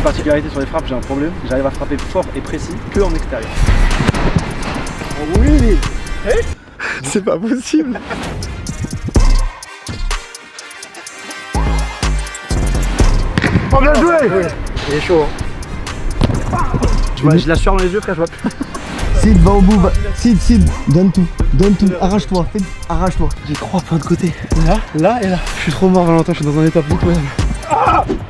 Une particularité sur les frappes, j'ai un problème. J'arrive à frapper fort et précis que en extérieur. Oh oui. C'est pas possible. Oh bien joué. Il est chaud. Tu vois, je la sueur dans les yeux frère, je vois plus. Sid, va au bout, Sid, donne tout, arrache-toi, arrache-toi. J'ai 3 points de côté. Là et là. Je suis trop mort Valentin, je suis dans un état pitoyable.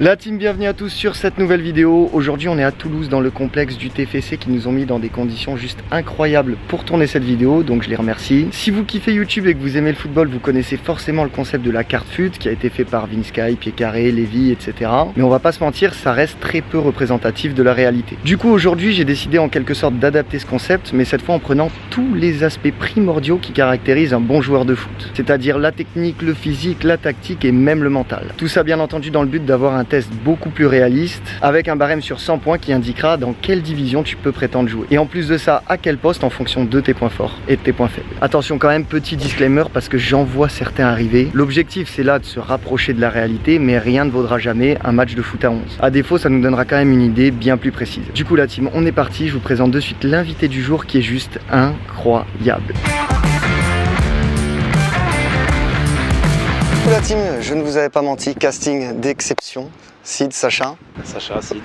La team, bienvenue à tous sur cette nouvelle vidéo. Aujourd'hui on est à Toulouse dans le complexe du TFC qui nous ont mis dans des conditions juste incroyables pour tourner cette vidéo, donc je les remercie. Si vous kiffez YouTube et que vous aimez le football, vous connaissez forcément le concept de la carte FUT qui a été fait par Vinsky, Pied Carré, Lévy, etc. Mais on va pas se mentir, ça reste très peu représentatif de la réalité. Du coup aujourd'hui j'ai décidé en quelque sorte d'adapter ce concept, mais cette fois en prenant tous les aspects primordiaux qui caractérisent un bon joueur de foot. C'est-à-dire la technique, le physique, la tactique et même le mental. Tout ça bien entendu dans le but d'avoir un test beaucoup plus réaliste, avec un barème sur 100 points qui indiquera dans quelle division tu peux prétendre jouer. Et en plus de ça, à quel poste en fonction de tes points forts et de tes points faibles. Attention quand même, petit disclaimer parce que j'en vois certains arriver. L'objectif c'est là de se rapprocher de la réalité, mais rien ne vaudra jamais un match de foot à 11. À défaut, ça nous donnera quand même une idée bien plus précise. Du coup la team, on est parti, je vous présente de suite l'invité du jour qui est juste incroyable. La team, je ne vous avais pas menti, casting d'exception. Sid, Sacha. Sacha, Sid.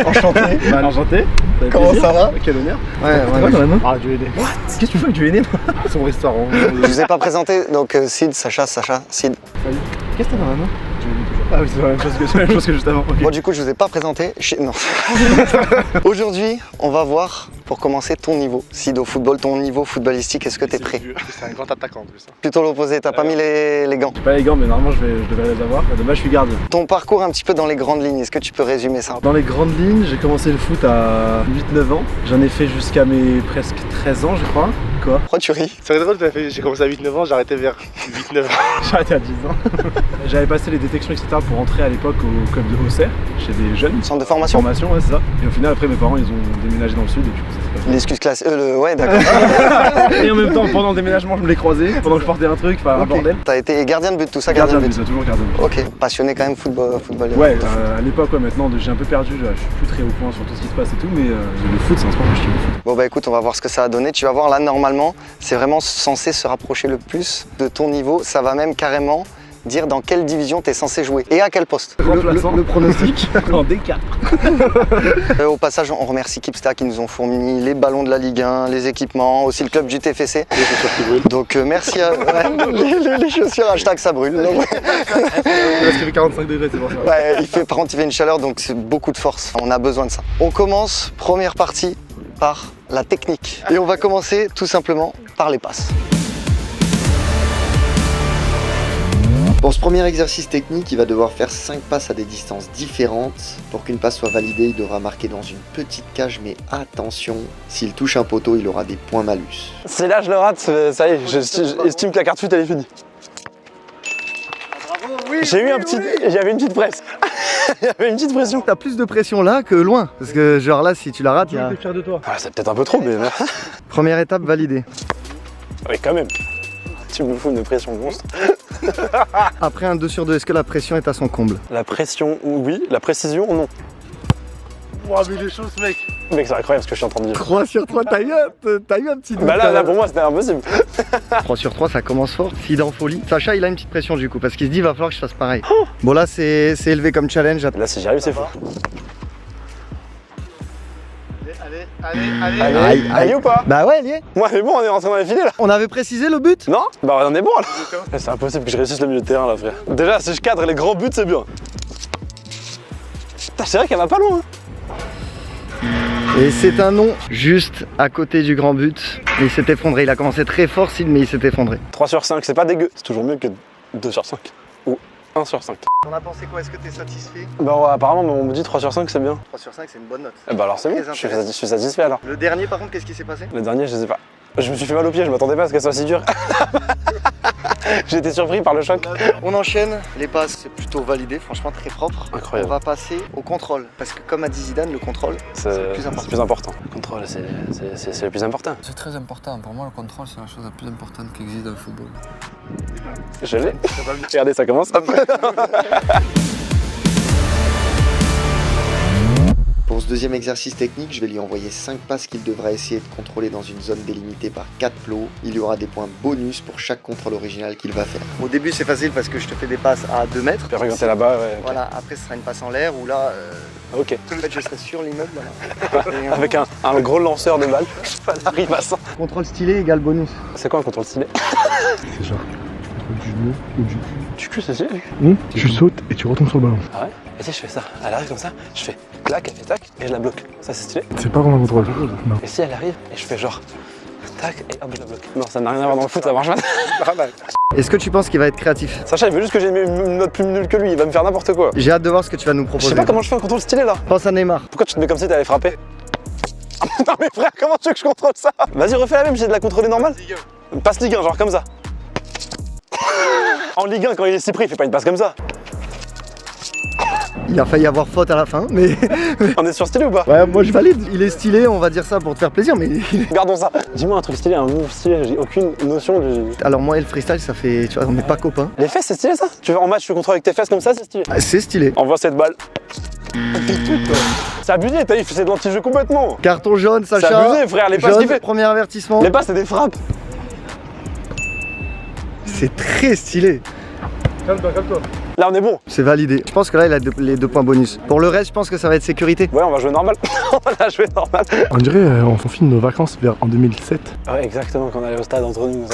Enchanté. Enchanté. Comment ça va? Quel honneur. Ouais. Dans la main. Ah, du aîné. What? Qu'est-ce que tu fais avec du aîné? Son restaurant. Je vous ai pas présenté, donc Sid, Sacha, Sid. Qu'est-ce que t'as dans la main? Ah oui, c'est la même chose que juste avant. Okay. Bon, du coup, je vous ai pas présenté. Non. Aujourd'hui, on va voir, pour commencer, ton niveau. Sid, au football, ton niveau footballistique, est-ce que t'es prêt? C'est un grand attaquant en plus. Plutôt l'opposé, t'as pas mis les gants. J'ai pas les gants, mais normalement je devrais les avoir. Dommage, je suis gardien. Ton parcours un petit peu dans les grandes lignes, est-ce que tu peux résumer ça? Dans les grandes lignes, j'ai commencé le foot à 8-9 ans. J'en ai fait jusqu'à mes presque 13 ans, je crois. Quoi? Pourquoi tu ris? C'est drôle, j'ai commencé à 8-9 ans, j'ai arrêté vers 8-9 ans. J'ai arrêté à 10 ans. J'avais passé les détections, etc. pour rentrer à l'époque au club de Auxerre, chez des jeunes. Centre de formation? Formation, ouais, c'est ça. Et au final, après, mes parents, ils ont déménagé dans le sud et du coup, ça s'est passé. L'excuse classe, ouais, d'accord. Et en même temps, pendant le déménagement, je me l'ai croisé, pendant que je portais un truc, enfin un bordel. T'as été gardien de but, tout ça, Gardien gardien de de but, but. toujours gardien de but. Ok, passionné quand même football. Ouais, à l'époque, ouais, maintenant, j'ai un peu perdu, je suis plus très au point sur tout ce qui se passe et tout, mais le foot, c'est un sport que je kiffe beaucoup. Bon bah écoute, on va voir ce que ça a donné. Tu vas voir là, normalement, c'est vraiment censé se rapprocher le plus de ton niveau. Ça va même carrément dire dans quelle division tu es censé jouer et à quel poste. Le pronostic en D4. Au passage, on remercie Kipsta qui nous ont fourni les ballons de la Ligue 1, les équipements, aussi le club du TFC. Les chaussures qui brûlent. Donc merci à les chaussures, hashtag ça brûle. Donc, Parce qu'il fait 45 degrés, c'est pour ça. ouais, par contre il fait une chaleur, donc c'est beaucoup de force. On a besoin de ça. On commence, première partie, par la technique. Et on va commencer tout simplement par les passes. Pour ce premier exercice technique, il va devoir faire 5 passes à des distances différentes. Pour qu'une passe soit validée, il devra marquer dans une petite cage, mais attention, s'il touche un poteau, il aura des points malus. Si là je le rate, ça y est, j'estime que la carte FUT elle est finie. Bravo, oui. J'avais une petite presse. Il y avait une petite pression. T'as plus de pression là que loin, parce que genre là, si tu la rates, il y a... fier de toi. Ah, c'est peut-être un peu trop, mais... Première étape validée. Oui, quand même. Tu me fous une pression monstre. Après un 2 sur 2, est-ce que la pression est à son comble? La pression, oui. La précision, non. Ouah, mais il est chaud ce mec. Mec, c'est incroyable ce que je suis en train de dire. 3 sur 3, t'as eu un petit doute. Bah là pour moi c'était impossible. 3 sur 3, ça commence fort. Sid en folie. Sacha, il a une petite pression du coup, parce qu'il se dit, va falloir que je fasse pareil. Bon là, c'est élevé comme challenge. Là si j'y arrive, c'est fou. Allez. Allez ou pas? Bah ouais, lié. Ouais, mais bon, on est rentré dans les filets là. On avait précisé le but? Non? Bah on est bon là. C'est impossible que je réussisse le milieu de terrain là, frère. Déjà, si je cadre les grands buts, c'est bien. Putain, c'est vrai qu'elle va pas loin. Et c'est un non, juste à côté du grand but. Il s'est effondré, il a commencé très fort Sid, mais il s'est effondré. 3 sur 5, c'est pas dégueu. C'est toujours mieux que 2 sur 5. Ou 1 sur 5. On a pensé quoi? Est-ce que t'es satisfait? Bah ouais, apparemment on me dit 3 sur 5 c'est bien. 3 sur 5, c'est une bonne note. Eh bah alors c'est bon, Très je suis satisfait alors. Le dernier par contre, qu'est-ce qui s'est passé? Le dernier, je sais pas. Je me suis fait mal au pied, je m'attendais pas à ce qu'elle soit si dure. J'ai été surpris par le choc. On enchaîne, les passes c'est plutôt validé, franchement très propre. Incroyable. On va passer au contrôle, parce que comme a dit Zidane, le contrôle c'est le plus important. C'est plus important. Le contrôle, c'est le plus important. C'est très important. Pour moi, le contrôle, c'est la chose la plus importante qui existe dans le football. Je l'ai. Regardez, ça commence. Hop. Pour ce deuxième exercice technique, je vais lui envoyer 5 passes qu'il devra essayer de contrôler dans une zone délimitée par 4 plots. Il y aura des points bonus pour chaque contrôle original qu'il va faire. Au début c'est facile parce que je te fais des passes à 2 mètres. Puis regarder là-bas, ouais. Voilà, après ce sera une passe en l'air où là, Ok. en fait je serai sur l'immeuble. Voilà. Avec un gros lanceur de balles. Ça arrive à 100. Contrôle stylé égale bonus. C'est quoi un contrôle stylé? C'est genre, du genou ou du cul. Du cul, c'est stylé. Tu sautes et tu retombes sur le ballon. Ah ouais? Et tu sais, je fais ça. Elle arrive comme ça, je fais clac, elle fait tac, et je la bloque. Ça, c'est stylé. C'est pas vraiment un contrôle. Non. Et si elle arrive, et je fais genre tac, et hop, je la bloque. Non, ça n'a rien à voir dans le foot, ça marche pas. Est-ce que tu penses qu'il va être créatif? Sacha, il veut juste que j'ai une note plus nulle que lui, il va me faire n'importe quoi. J'ai hâte de voir ce que tu vas nous Je proposer. sais pas comment je fais un contrôle stylé là. Pense à Neymar. Pourquoi tu te mets comme si t'allais frapper? Non mais frère, comment tu veux que je contrôle ça? Vas-y, refais la même, j'ai de la contrôler normale. Une passe Ligue 1, genre comme ça. En Ligue 1, quand il est si pris, il fait pas une passe comme ça. Il a failli avoir faute à la fin, mais On est sur stylé ou pas? ouais, moi je valide. Il est stylé, on va dire ça pour te faire plaisir, mais Gardons ça. Dis-moi un truc stylé, un move stylé, j'ai aucune notion du... alors moi et le freestyle, ça fait, tu vois, on n'est pas copains. Les fesses, c'est stylé ça? Tu vas en match, tu contrôles avec tes fesses comme ça, c'est stylé. Ah, c'est stylé. Envoie cette balle. C'est abusé, Taïf, c'est de l'anti-jeu complètement. Carton jaune, Sacha. C'est abusé, frère, les passes Jaune, qu'il fait. premier avertissement. Les passes, c'est des frappes. C'est très stylé. Calme-toi, calme-toi. Là, on est bon. C'est validé. Je pense que là, il a les 2 points bonus. Pour le reste, je pense que ça va être sécurité. Ouais, on va jouer normal. On va jouer normal. On dirait on filme nos vacances en 2007. Ouais, exactement, quand on allait au stade entre nous,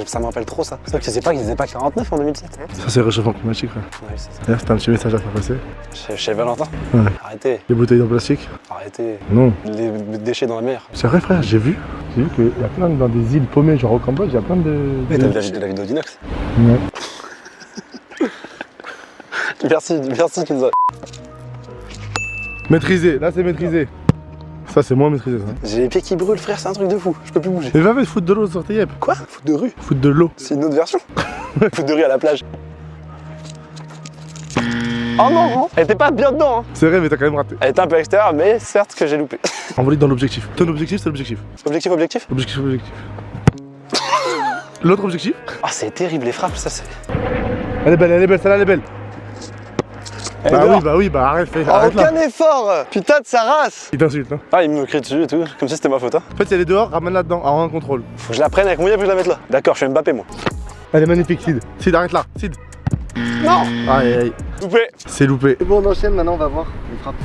ça me rappelle trop ça. C'est vrai que je sais pas qu'ils étaient pas 49 en 2007. Ça c'est réchauffement climatique frère. Ouais, c'est ça. D'ailleurs c'était un petit message à faire passer. Chez Valentin. Ouais. Arrêtez, Les bouteilles en plastique. arrêtez. Non. Les déchets dans la mer. C'est vrai frère, j'ai vu qu'il y a plein dans des îles paumées, genre au Cambodge, il y a plein de... Mais t'as vu la vidéo d'Inox? Ouais. Merci, tu nous as... Maîtrisé, là c'est maîtrisé. Ça c'est moins maîtrisé ça. J'ai les pieds qui brûlent, frère, c'est un truc de fou. Je peux plus bouger. Mais va foutre de l'eau sur tes yep. Quoi? Foot de rue? Foutre de l'eau. C'est une autre version. Foot de rue à la plage. Oh non, elle était pas bien dedans. Hein. C'est vrai mais t'as quand même raté. Elle était un peu extérieure, mais certes que j'ai loupé. Envoie-le dans l'objectif. Ton objectif c'est l'objectif. Objectif. Objectif. L'autre objectif. Ah, c'est terrible, les frappes, ça c'est... Elle est belle, celle-là elle est belle. Elle est dehors. Bah arrête là. Aucun effort. Putain de sa race. Il t'insulte hein. Ah, il me crie dessus et tout, comme si c'était ma faute. Hein. En fait si elle est dehors, ramène-la dedans, en un contrôle. Faut que je la prenne avec mon yep et que je la mette là. D'accord, je suis Mbappé moi. Elle est magnifique Sid. Sid arrête là, Sid. Non. Aïe aïe. Loupé. C'est loupé. C'est bon, on enchaîne, maintenant on va voir les frappes.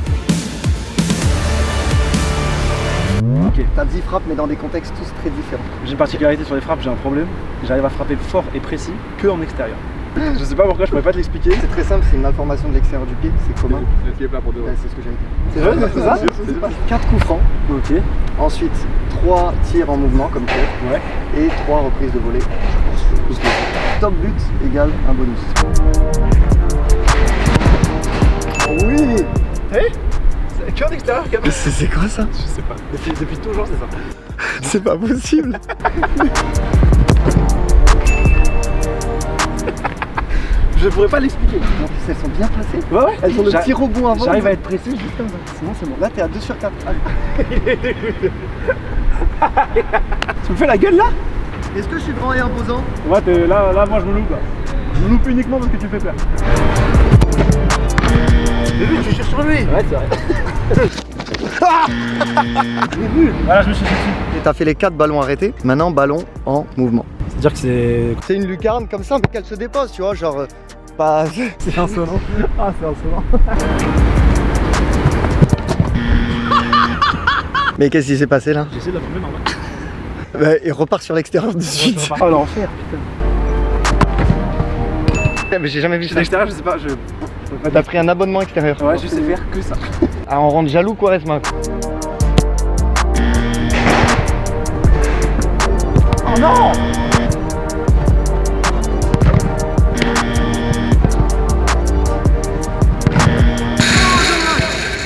Ok, t'as 10 frappes mais dans des contextes tous très différents. J'ai une particularité sur les frappes, j'ai un problème. J'arrive à frapper fort et précis que en extérieur. Je sais pas pourquoi, je pourrais pas te l'expliquer. C'est très simple, c'est une malformation de l'extérieur du pied, c'est commun. Le pied plat pour deux. Ouais, c'est ce que j'avais dit. C'est vrai, c'est ça? 4 coups francs, Ok. ensuite 3 tirs en mouvement comme tir, Ouais. et 3 reprises de volée. Top but égale un bonus. Oui. C'est que en extérieur quand même. C'est quoi ça? Je sais pas. Depuis toujours, c'est ça. C'est pas possible. Je pourrais pas l'expliquer. En plus elles sont bien placées. Ouais. Elles ont le petit rebond avant. J'arrive à être précis juste comme ça. Sinon c'est bon. Là t'es à 2 sur 4. Tu me fais la gueule là? Est-ce que je suis grand et imposant? Ouais, là, moi je me loupe là. Je me loupe uniquement parce que tu fais peur. Mais lui tu cherches sur lui. Ouais, c'est vrai. Voilà, je me suis dessus. T'as fait les 4 ballons arrêtés, maintenant ballon en mouvement. C'est-à-dire que c'est. C'est une lucarne comme ça mais qu'elle se dépose, tu vois, genre pas... C'est insolent. Ah, c'est insolent. Mais qu'est-ce qui s'est passé là? J'essaie de la frapper normal. Bah, il repart sur l'extérieur de suite. Oh l'enfer, putain. Mais j'ai jamais vu C'est ça. l'extérieur, je sais pas, T'as pris un abonnement extérieur. Ouais, je sais faire que ça. Ah, on rend jaloux Quaresma. Oh non!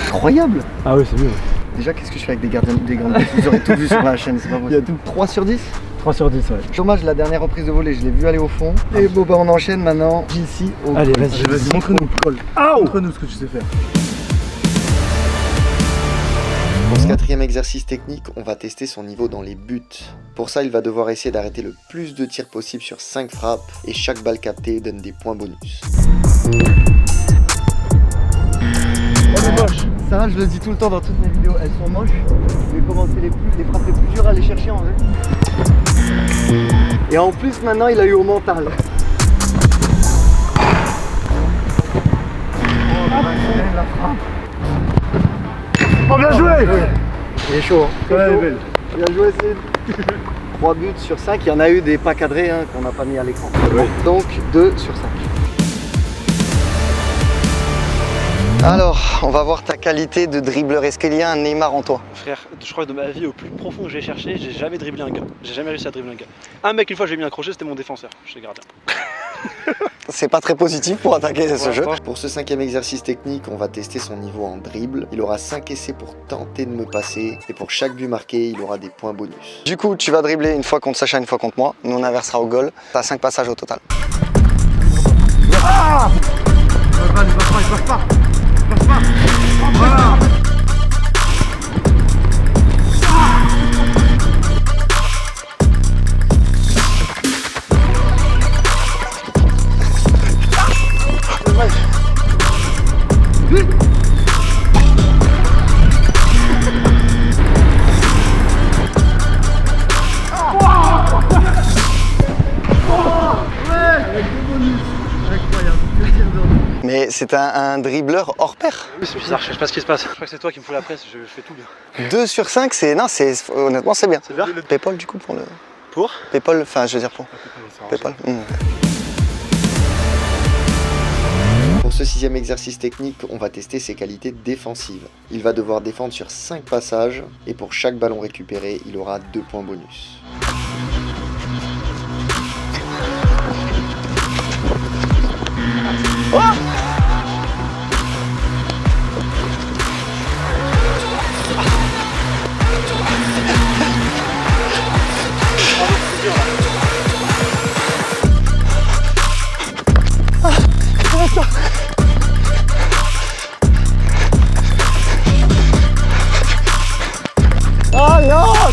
Incroyable. Ah oui, c'est mieux. Déjà, qu'est-ce que je fais avec des gardiens des grandes buts? Vous aurez tout vu sur la chaîne, c'est pas possible. Il y a tout 3 sur 10. 3 sur 10, ouais. Dommage, la dernière reprise de volée, je l'ai vu aller au fond. Et bon, bah on enchaîne maintenant. JC au Allez, goal. vas-y. Montre-nous le col. Montre-nous ce que tu sais faire. Pour ce 4e exercice technique, on va tester son niveau dans les buts. Pour ça, il va devoir essayer d'arrêter le plus de tirs possible sur 5 frappes et chaque balle captée donne des points bonus. Oh, c'est moche. Ça, je le dis tout le temps dans toutes mes vidéos, elles sont moches. Je vais commencer les frappes les plus dures à aller chercher en vrai. Et en plus maintenant il a eu au mental. La frappe. Oh bien joué. Il est chaud, hein. Ouais, elle est belle. Bien joué Sid. 3 buts sur 5, il y en a eu des pas cadrés hein, qu'on n'a pas mis à l'écran. Ouais. Donc 2 sur 5. Alors, on va voir ta qualité de dribbleur. Est-ce qu'il y a un Neymar en toi? Frère, je crois que de ma vie, au plus profond que j'ai cherché, j'ai jamais dribblé un gars. J'ai jamais réussi à dribbler un gars. Un mec, une fois, j'ai mis un crochet, c'était mon défenseur. J'étais gardien. C'est pas très positif pour attaquer ce jeu. Pour ce 5e exercice technique, on va tester son niveau en dribble. Il aura 5 essais pour tenter de me passer. Et pour chaque but marqué, il aura des points bonus. Du coup, tu vas dribbler une fois contre Sacha, une fois contre moi. Nous, on inversera au goal. T'as 5 passages au total. Ah, il passe pas. Voilà. Mais c'est un dribbleur hors pair. Oui, c'est bizarre, je sais pas ce qui se passe. Je crois que c'est toi qui me fous la presse, je fais tout bien. 2 sur 5, c'est. Non, honnêtement, c'est bien. C'est bien. Paypal, du coup, pour le. Pour Paypal, enfin, je veux dire pour. Paypal. Pour ce 6e exercice technique, on va tester ses qualités défensives. Il va devoir défendre sur 5 passages. Et pour chaque ballon récupéré, il aura 2 points bonus.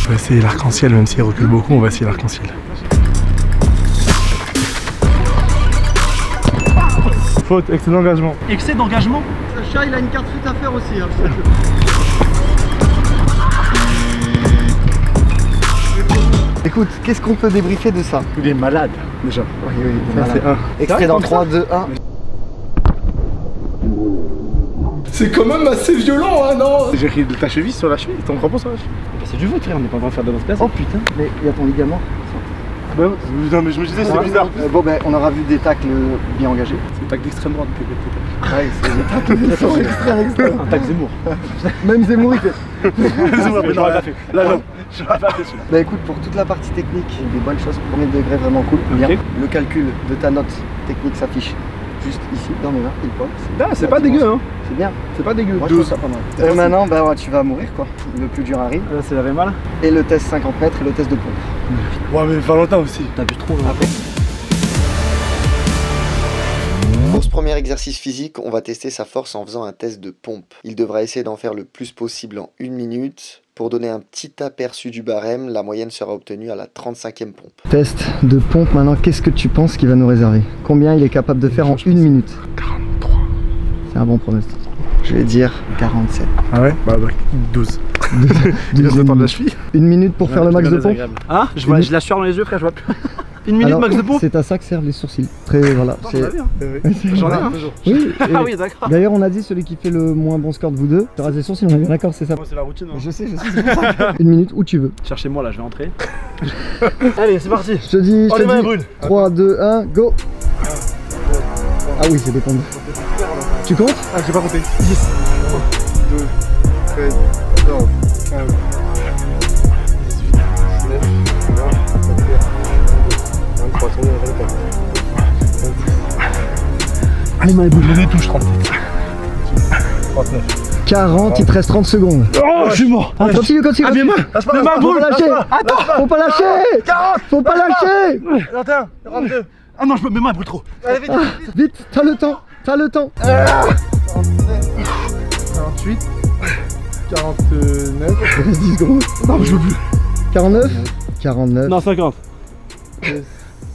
On va essayer l'arc-en-ciel, même s'il recule beaucoup, on va essayer l'arc-en-ciel. Faute, excès d'engagement. excès d'engagement. Sacha, il a une carte foot à faire aussi. Hein, Écoute, qu'est-ce qu'on peut débriefer de ça? Il est malade, déjà. Oui, oui, Ça, c'est un. Extrait dans 3, 2, 1. C'est quand même assez violent, hein, non? J'ai ri de ta cheville sur la cheville, ton crampon sur la cheville. C'est du foot, frère, on n'est pas en train de faire de notre place. Oh putain, mais il y a ton ligament. Ouais, non, mais je me disais, c'est bizarre. Bon, ben, on aura vu des tacles bien engagés. C'est le tac d'extrême droite, peut-être. Ouais, c'est des tacles extrême. Un tac Zemmour. Même Zemmour, il fait. Zemmour, mais j'aurais pas fait. Là, non. J'aurais pas fait celui-là. Bah écoute, pour toute la partie technique, des bonnes choses. Premier degré, vraiment cool. Bien. Le calcul de ta note technique s'affiche juste ici, dans mes mains, il poil. Ah, c'est pas dégueu, hein. C'est bien. C'est pas dégueu. Moi, je trouve ça pas mal. Et maintenant, bah ouais, tu vas mourir, quoi. Le plus dur arrive. Là, c'est la mal. Et le test 50 mètres et le test de pompe. Ouais, mais Valentin aussi. T'as vu trop, là. Pour ce premier exercice physique, on va tester sa force en faisant un test de pompe. Il devra essayer d'en faire le plus possible en 1 minute. Pour donner un petit aperçu du barème, la moyenne sera obtenue à la 35e pompe. Test de pompe maintenant, qu'est-ce que tu penses qu'il va nous réserver? Combien il est capable de faire en 1 minute? 43. C'est un bon pronostic. Je vais dire 47. Ah ouais? Bah, 12. 12 de la cheville. 1 minute pour faire le max de pompe? Hein? Je vois, je la sueur dans les yeux, frère, je vois plus. 1 minute Alors, max de pompe? c'est à ça que servent les sourcils. Très, voilà. J'en ai un. Oui, Ah oui, d'accord. d'ailleurs, on a dit celui qui fait le moins bon score de vous deux, tu rases les sourcils, on est bien d'accord, c'est ça. Moi, c'est la routine. Hein. Je sais, c'est pour ça. 1 minute où tu veux. Cherchez-moi là, je vais entrer. Allez, c'est parti. Je te dis, Oh, les mains brûlent. 3, 2, 1, go. Ah oui, c'est détendu. Tu comptes? Ah, j'ai pas compté. 10. 12, 13, 14, 15, 18, 19, 20, 21, 23, 24, 26. Les mains brûlent, les touches 37. 39. 40, il te reste 30 secondes. Oh, je suis mort. Continue. Ah, mes mains. Mes mains Faut brûlent. pas lâcher. Attends, faut pas lâcher. 40. Faut pas lâcher. 41, 42. Ah non, mes mains brûlent trop. Allez, vite. Vite, t'as le temps. 48, 49, 10 secondes. Non, je veux plus. 49. 49. Non, 50.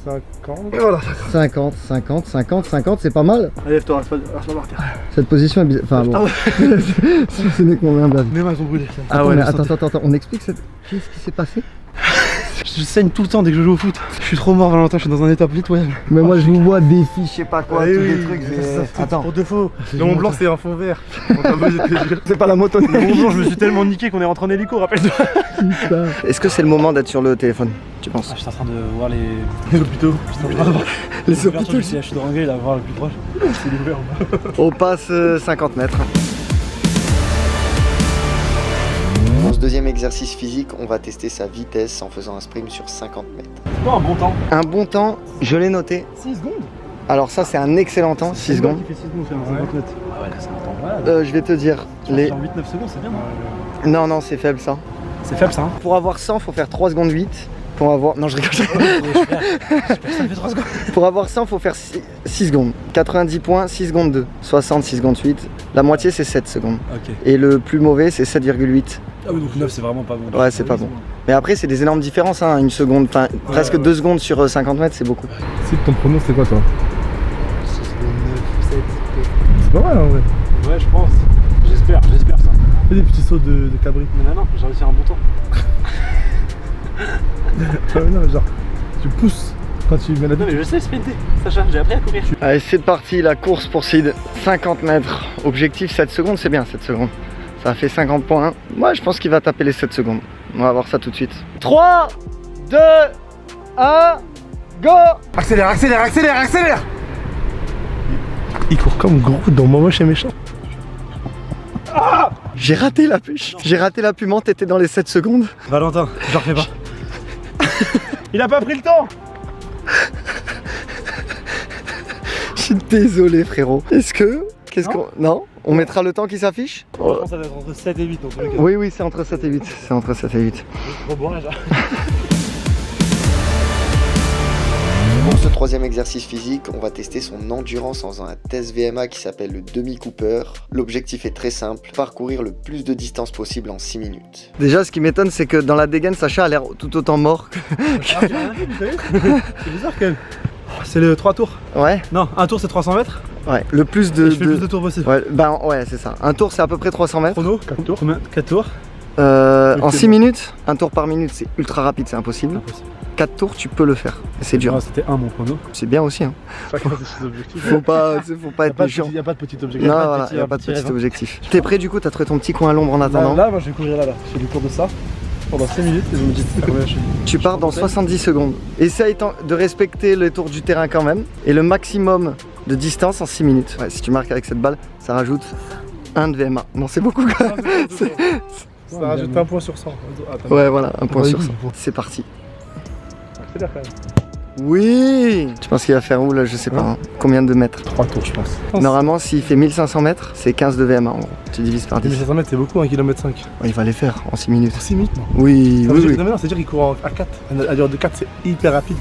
50. Et voilà. 50, 50, 50, 50, c'est pas mal. Allez, lève-toi, reste pas par terre. Cette position est bizarre. Enfin bon. Ce n'est qu'on vient de. Mes mains sont brûlées. Ah ouais, attends, on explique cette. Qu'est-ce qui s'est passé? Je saigne tout le temps dès que je joue au foot. Je suis trop mort, Valentin, je suis dans un état pitoyable. Mais moi je vous vois défi, je sais pas quoi, Eh tous oui, des trucs. Attends, Pour de faux. Le Mont Blanc, c'est un fond vert. C'est pas la moto. Le Mont Blanc, je me suis tellement niqué qu'on est rentré en hélico, rappelle-toi. est-ce que c'est le moment d'être sur le téléphone, tu penses? J'étais en train de voir les hôpitaux. Les hôpitaux. Je suis de Rangueil, là, voir le plus proche. C'est ouvert ou pas? On passe 50 mètres. Dans ce deuxième exercice physique, on va tester sa vitesse en faisant un sprint sur 50 mètres. C'est pas un bon temps. Un bon temps, je l'ai noté. 6 secondes. Alors ça c'est un excellent temps, 6 secondes. Qui fait 6 secondes, c'est un 50 mètres. Ah ouais, là c'est un temps malade. Je vais te dire, les... Sur 8-9 secondes, c'est bien, non? Non, c'est faible ça. C'est faible ça, hein? Pour avoir 100, faut faire 3 secondes 8. Pour avoir... Non, je rigole. Ça fait 3 secondes. Pour avoir 100, faut faire 6 secondes. 90 points, 6 secondes 2. 60, 6 secondes 8. La moitié, c'est 7 secondes. Ok. Et le plus mauvais, c'est 7,8. Ah oui, donc 9, c'est vraiment pas bon. Ouais, c'est pas bon. Mais après, c'est des énormes différences, hein. Une seconde, enfin, presque 2 secondes sur 50 mètres, c'est beaucoup. Si ton pronom, c'est quoi toi? 6, 9, 7. C'est pas mal en vrai. Ouais, je pense. J'espère ça. Fais des petits sauts de cabri. Non, j'ai réussi un bon temps. Non, genre, tu pousses quand tu mets la Non, mais je sais sprinter, Sacha, j'ai appris à courir. Allez, c'est parti, la course pour Sid. 50 mètres. Objectif 7 secondes, c'est bien 7 secondes. Ça fait 50 points. Moi, je pense qu'il va taper les 7 secondes. On va voir ça tout de suite. 3, 2, 1, go! Accélère, accélère, accélère, accélère. Il court comme gros dans Momoche et méchant. J'ai raté la pêche. J'ai raté la piment, t'étais dans les 7 secondes. Valentin, je refais pas. Il a pas pris le temps. Je suis désolé, frérot. Qu'est-ce qu'on... Non? On mettra le temps qui s'affiche? Je pense que ça doit être entre 7 et 8 donc. Oui, c'est entre 7 et 8. C'est entre 7 et 8. Trop bon déjà. Pour ce troisième exercice physique, on va tester son endurance en faisant un test VMA qui s'appelle le demi-cooper. L'objectif est très simple, parcourir le plus de distance possible en 6 minutes. Déjà, ce qui m'étonne, c'est que dans la dégaine, Sacha a l'air tout autant mort. C'est bizarre quand même. C'est le 3 tours. Ouais, Non, un tour c'est 300 mètres. ouais. Le plus de... Et je fais le plus de tours possible. Ouais, ben ouais, c'est ça. Un tour, c'est à peu près 300 mètres. Chrono, 4 tours. Combien? 4 tours. En 6 minutes, un tour par minute, c'est ultra rapide, c'est impossible. Impossible. 4 tours, tu peux le faire. Et c'est dur. Ah, c'était 1 mon chrono. C'est bien aussi. Hein. Chacun ses objectifs. Faut pas être méchant. Il n'y a pas de petit objectif. Non, pas de voilà, petit- y a un pas de petit petit rêve, hein. objectif. T'es prêt du coup? T'as trouvé ton petit coin à l'ombre en attendant? Là, moi je vais courir là. Je fais du tour de ça pendant 5 minutes et je me dis combien je suis. Tu pars dans 70 secondes. Essaye de respecter les tours du terrain quand même. Et le maximum de distance en 6 minutes. Ouais, si tu marques avec cette balle, ça rajoute 1 de VMA. Non, c'est beaucoup quand même. Ça rajoute un point sur 100. Attends. Ouais, voilà, un point Ouais, sur oui, 100. bon. C'est parti. Accélère quand même. Oui! Tu penses qu'il va faire où là? Je sais pas. Hein. Combien de mètres? 3 tours, je pense. Normalement, s'il fait 1500 mètres, c'est 15 de VMA en gros. Tu divises par 10. 1500 mètres, c'est beaucoup, 1,5 km. Ouais, il va les faire en 6 minutes. 6 minutes, non? Oui, Ça veut oui, dire- oui. Non, mais non, c'est-à-dire qu'il court à 4. À durée de 4, c'est hyper rapide,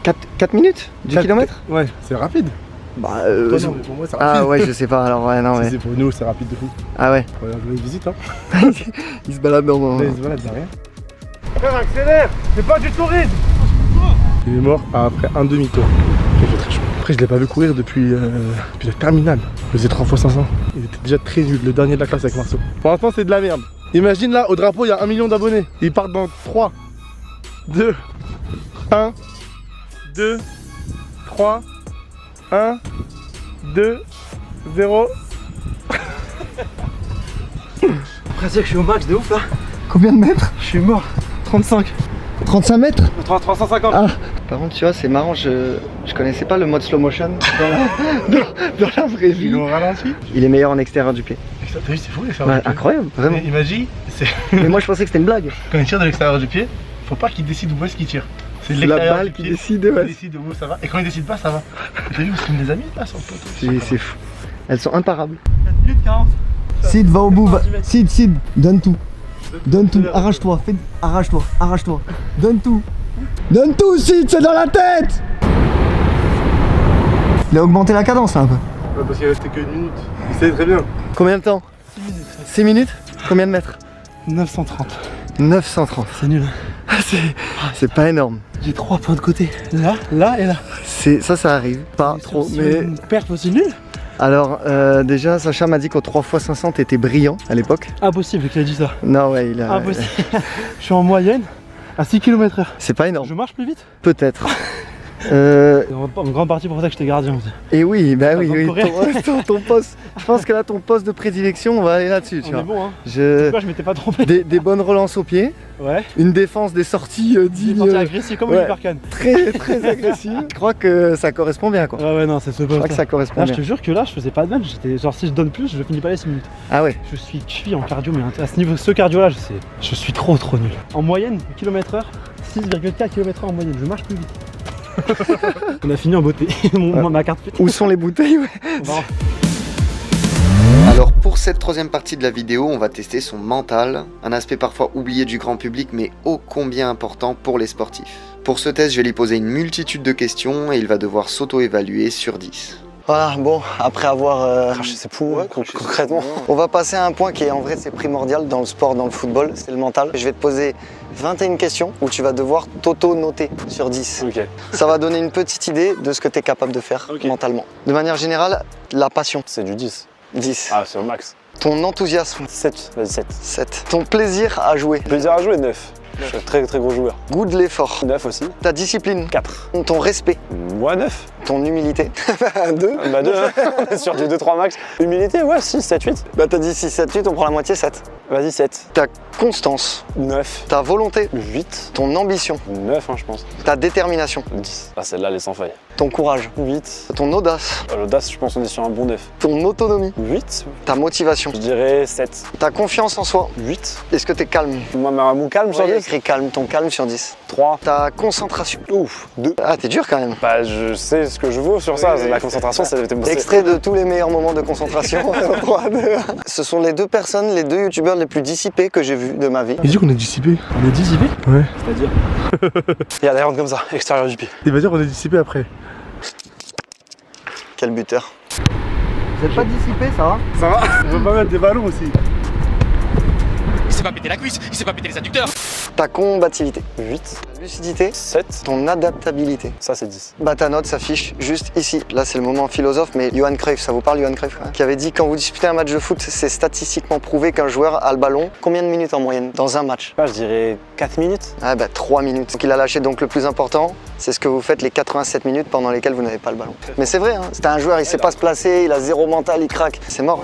4. 4 minutes du 4 kilomètre? Ouais, c'est rapide. Bah, Toi, non, mais pour moi, c'est rapide. ah ouais, je sais pas. Alors, ouais, non, Si ouais. c'est pour nous, c'est rapide de fou. Ah ouais. On va une visite, hein. Il se balade dans mon. Là, il se balade derrière. Frère, accélère. C'est pas du tourisme. Il est mort après un demi-tour. Il fait très chaud. Après, je l'ai pas vu courir depuis la terminale. Il faisait 3 fois 500. Il était déjà très nul, le dernier de la classe avec Marceau. Pour l'instant, c'est de la merde. Imagine là, au drapeau, il y a 1 million d'abonnés. Ils partent dans 3, 2, 1, 2, 3, 1, 2, 0. Après, c'est que je suis au max de ouf là. Combien de mètres? Je suis mort. 35. 35 mètres? 350. Ah. Par contre, tu vois, c'est marrant, je connaissais pas le mode slow motion dans la vraie vie. Ils l'ont ralenti. Il est meilleur en extérieur du pied. T'as vu, c'est fou les faire Ouais, du pied. incroyable, vraiment. Mais imagine, c'est Mais moi, je pensais que c'était une blague. quand il tire de l'extérieur du pied, faut pas qu'il décide où est-ce qu'il tire. C'est C'est la l'extérieur balle du qui pied décide, qui ouais. décide où ça va. Et quand il décide pas, ça va. T'as vu, c'est une des amies là sur le poteau. C'est fou. Elles sont imparables. 4 minutes 40. Sid, va au bout. Sid, donne tout. Donne tout. Arrache-toi. Arrache-toi. Donne tout. Donne tout, Sid, c'est dans la tête. Il a augmenté la cadence là un peu. Ouais, parce qu'il restait que 1 minute. Il savait très bien. Combien de temps? 6 minutes. Combien de mètres? 930. 930. C'est nul. C'est pas énorme. J'ai 3 points de côté. Là, là et là. Ça arrive. Pas trop, mais... Une perf aussi nulle. Alors, déjà, Sacha m'a dit qu'au 3x500, t'étais brillant à l'époque. Impossible qu'il ait dit ça. Non, ouais, il a... Impossible. Je suis en moyenne à 6 km/h. C'est pas énorme. Je marche plus vite. Peut-être. C'est en grande partie pour ça que j'étais gardien aussi. Et oui, bah oui, besoin de courir. ton poste. Je pense que là, ton poste de prédilection, on va aller là-dessus, tu On vois. est bon, hein. Je... Pourquoi je m'étais pas trompé. Des bonnes relances au pied, Ouais. une défense, des sorties Une dignes, sortie agressive comme ouais. Oliver Kahn. très agressives. Je crois que ça correspond bien, quoi. Ouais, non, c'est ce Je crois que poste. ça correspond Là, je bien. te jure que là, je faisais pas de mal. J'étais genre, si je donne plus, je finis pas les 6 minutes. Ah ouais. Je suis cuit en cardio, mais à ce niveau, ce cardio-là, je suis trop nul. En moyenne, km/h, 6,4 km/h en moyenne. Je marche plus vite. On a fini en beauté. Ma carte pute. Où sont les bouteilles, ouais. On va en- Alors pour cette troisième partie de la vidéo, on va tester son mental, un aspect parfois oublié du grand public mais ô combien important pour les sportifs. Pour ce test, je vais lui poser une multitude de questions et il va devoir s'auto-évaluer sur 10. Voilà, bon, après avoir... Cracher ses poumons, concrètement. On va passer à un point qui est en vrai c'est primordial dans le sport, dans le football, c'est le mental. Je vais te poser 21 questions où tu vas devoir t'auto-noter sur 10. Ok. Ça va donner une petite idée de ce que tu es capable de faire mentalement. De manière générale, la passion, C'est du 10. 10. Ah, c'est au max. Ton enthousiasme, 7, vas-y 7. 7. Ton plaisir à jouer, Plaisir à jouer, 9. Je suis un très gros joueur. goût de l'effort, 9 aussi. ta discipline, 4. ton respect, Moi 9. ton humilité, 2. Bah 2, on est sur du 2-3 max. Humilité, ouais, 6, 7, 8. Bah t'as dit 6, 7, 8, on prend la moitié, 7. Vas-y 7. Ta constance, 9. ta volonté, 8. ton ambition, 9, hein, je pense. ta détermination, 10. Ah, celle-là, elle est sans faille. ton courage, 8. ton audace, L'audace, je pense qu'on est sur un bon 9. ton autonomie, 8. ta motivation, Je dirais 7. ta confiance en soi. 8. Est-ce que t'es calme? Moi, mon calme sur Ouais, 10. écrit calme, ton calme sur 10. 3. Ta concentration. Ouf. 2. Ah, t'es dur quand même. Bah, je sais ce que je vaux sur ça. La concentration, c'est... Extrait de tous les meilleurs moments de concentration. 3, 2, 1. Ce sont les deux personnes, les deux youtubeurs les plus dissipés que j'ai vus de ma vie. Il dit qu'on est dissipé. On est dissipé? Ouais. C'est-à-dire? Il y a des rentres comme ça, extérieur du pied. Il va dire qu'on est dissipé après. Quel buteur. Vous êtes pas dissipé, ça va? Ça va? On va pas mettre des ballons aussi. Il s'est pas pété la cuisse, il s'est pas pété les adducteurs. Ta combativité, 8. ta lucidité, 7. ton adaptabilité. Ça, c'est 10. Bah ta note s'affiche juste ici. Là c'est le moment philosophe, mais Johan Cruyff, ça vous parle Johan Cruyff hein, qui avait dit quand vous disputez un match de foot, c'est statistiquement prouvé qu'un joueur a le ballon. Combien de minutes en moyenne dans un match? Je dirais 4 minutes. Ah bah 3 minutes. Donc il a lâché donc le plus important, c'est ce que vous faites les 87 minutes pendant lesquelles vous n'avez pas le ballon. Mais c'est vrai, hein, c'était un joueur, il sait pas se placer, il a zéro mental, il craque. C'est mort.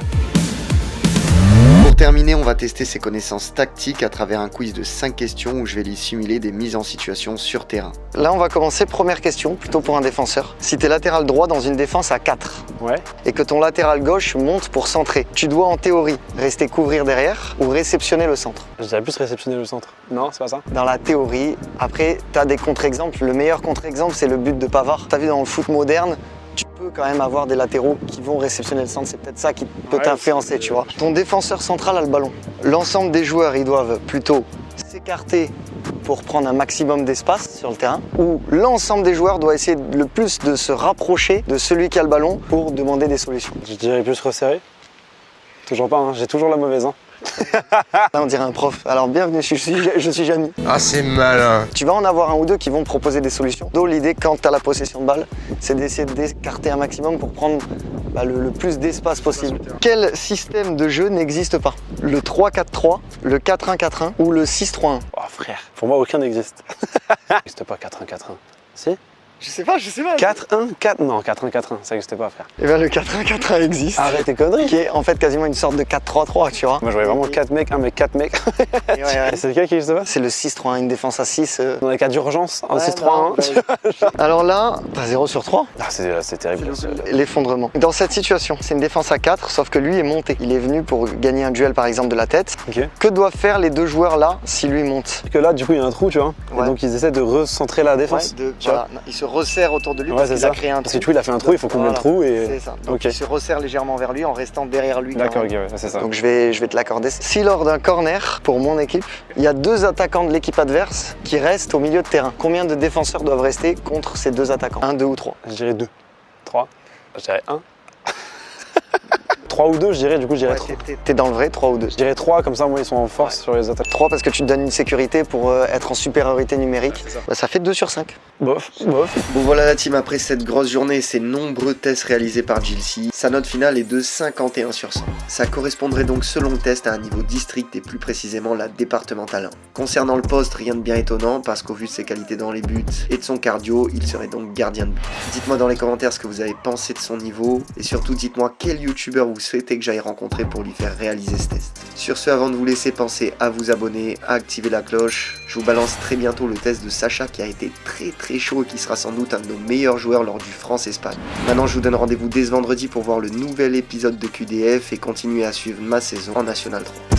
Pour terminer, on va tester ses connaissances tactiques à travers un quiz de 5 questions où je vais lui simuler des mises en situation sur terrain. Là on va commencer, première question, plutôt pour un défenseur. Si t'es latéral droit dans une défense à 4 Ouais. et que ton latéral gauche monte pour centrer, tu dois en théorie rester couvrir derrière ou réceptionner le centre. Je dirais plus réceptionner le centre. Non, c'est pas ça? Dans la théorie, après t'as des contre-exemples. Le meilleur contre-exemple c'est le but de Pavard. T'as vu dans le foot moderne, tu peux quand même avoir des latéraux qui vont réceptionner le centre, c'est peut-être ça qui peut Ouais, t'influencer, c'est- tu vois. Ton défenseur central a le ballon. L'ensemble des joueurs, ils doivent plutôt s'écarter pour prendre un maximum d'espace sur le terrain, ou l'ensemble des joueurs doit essayer le plus de se rapprocher de celui qui a le ballon pour demander des solutions. Je dirais plus resserré. Toujours pas, hein. J'ai toujours la mauvaise. Hein. Là, on dirait un prof. Alors, bienvenue, je suis Jamy. Ah, c'est malin. Tu vas en avoir un ou deux qui vont te proposer des solutions. Donc, l'idée, quand tu as la possession de balle, c'est d'essayer d'écarter un maximum pour prendre le plus d'espace possible. Quel système de jeu n'existe pas? Le 3-4-3, le 4-1-4-1 ou le 6-3-1? Oh frère, pour moi aucun n'existe. N'existe pas 4-1-4-1. Si? Je sais pas. 4-1-4. Non, 4-1-4-1, ça n'existe pas frère. Et bien, le 4-1-4-1 existe. Arrête tes conneries. Qui est en fait quasiment une sorte de 4-3-3, tu vois. Moi je voyais vraiment 4 mecs, un mec, 4 mecs. Et ouais. Et c'est lequel qui existe pas? C'est le 6-3-1, une défense à 6. Dans les cas d'urgence, en Ouais, 6-3-1. non, Alors là, t'as 0 sur 3. Ah, c'est terrible. L'effondrement. Dans cette situation, c'est une défense à 4, sauf que lui est monté. Il est venu pour gagner un duel par exemple de la tête. Ok. Que doivent faire les deux joueurs là si lui monte? Que là, du coup, il y a un trou, tu vois. Ouais. Et donc ils essaient de recentrer la défense. Tu vois. Voilà. Il se resserre autour de lui Ouais, parce c'est qu'il ça. a créé un Parce trou. que du coup, il a fait un trou, il faut combler Voilà. le trou et. C'est ça. Donc Ok. il se resserre légèrement vers lui en restant derrière lui. quand D'accord, même. ok, ouais, c'est ça. Donc je vais te l'accorder. Si lors d'un corner, pour mon équipe, il y a deux attaquants de l'équipe adverse qui restent au milieu de terrain, combien de défenseurs doivent rester contre ces deux attaquants? 1, 2 ou 3? Je dirais 2. 3. Je dirais 1. 3 ou 2, je dirais, du coup, je dirais Ouais, 3. t'es dans le vrai, 3 ou 2. Je dirais 3, comme ça, moi, ils sont en force sur les attaques. 3 parce que tu te donnes une sécurité pour être en supériorité numérique. c'est ça. Bah, ça fait 2 sur 5. Bof. Bon voilà la team, après cette grosse journée et ces nombreux tests réalisés par Jilcy, sa note finale est de 51 sur 100. Ça correspondrait donc selon le test à un niveau district et plus précisément la départementale 1. Concernant le poste, rien de bien étonnant parce qu'au vu de ses qualités dans les buts et de son cardio, il serait donc gardien de but. Dites-moi dans les commentaires ce que vous avez pensé de son niveau et surtout dites-moi quel youtubeur vous souhaitez que j'aille rencontrer pour lui faire réaliser ce test. Sur ce, avant de vous laisser, pensez à vous abonner, à activer la cloche. Je vous balance très bientôt le test de Sacha qui a été très chaud et qui sera sans doute un de nos meilleurs joueurs lors du France-Espagne. Maintenant, je vous donne rendez-vous dès ce vendredi pour voir le nouvel épisode de QDF et continuer à suivre ma saison en National 3.